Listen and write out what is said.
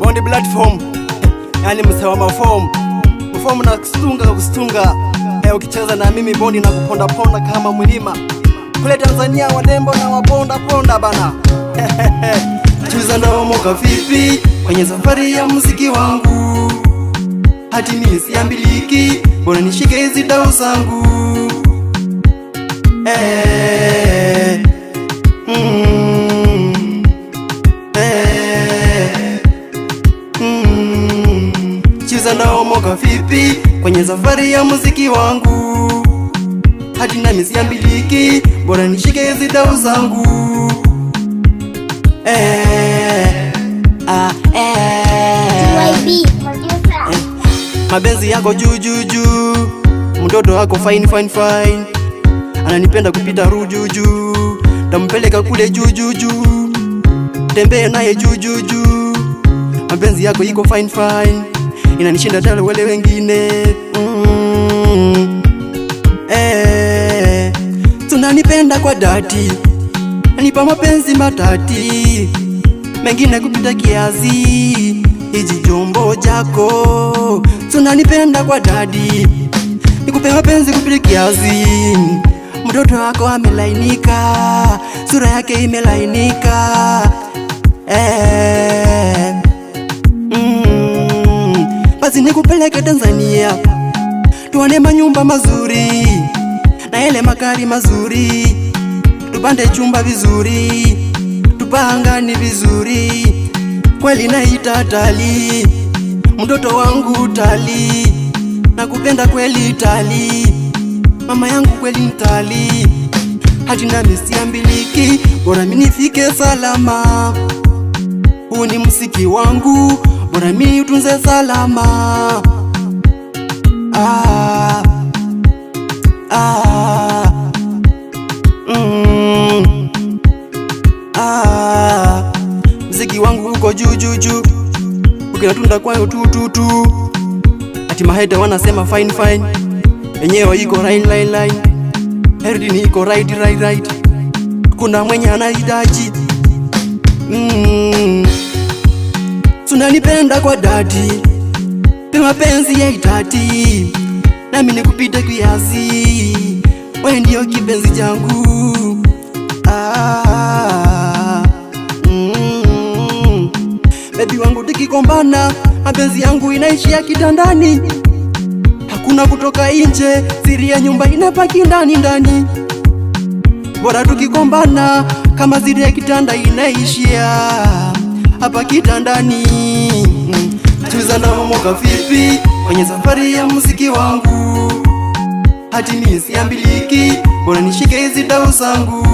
Bondi platform, yani msewa mafomu na kustunga. Ukicheza na mimi Bondi na kuponda ponda kama mlima. Kule Tanzania wadembo na waponda ponda bana. Chuza ndaomoka vipi kwenye safari ya muziki wangu, hati mimi siambiliki, bora nishike hizi dau zangu. Chuza ndaomoka vipi kwenye safari ya muziki wangu, hati nami siambiliki, bora nishike hizi dau zangu. Mabenzi yako juu, mtoto wako fine, ananipenda kupita rujuju, tampeleka kule juu, tembea naye juu. Mabenzi yako iko fine, inanishinda tale wale wengine. Tunanipenda kwa dhati, nipa mapenzi matati, mengine kupita kiasi, hiji jombo jako. Tunanipenda kwa dhati, nikupe mapenzi kupita kiasi. Mtoto wako amelainika, sura yake imelainika. Basi nikupeleke Tanzania, tuone manyumba mazuri na ele makari mazuri, tupande chumba vizuri, tupangani vizuri. Kweli naita tali, mtoto wangu tali, nakupenda kweli tali, mama yangu kweli mtali, hati nami siambiliki, bora mimi nifike salama. Huu ni muziki wangu, bora mimi utunze salama. Muziki wangu uko juu, ukinatunda kwayo tu. Ati maheta wanasema fine, enyewe iko line, herdini iko right. Kuna mwenye anahitaji. Tunanipenda kwa dhati, pima penzi ya itati, nami nikupita kiasi, wewe ndio kipenzi changu. Baby wangu tukikombana, mapenzi yangu inaishia kitandani, hakuna kutoka nje, siri ya nyumba inapaki ndani. Bora tukikombana, kama siri ya kitanda inaishia hapa kitandani. Chuza ndaomoka vipi kwenye safari ya muziki wangu, hati mimi siambiliki, bora nishike hizi dau zangu.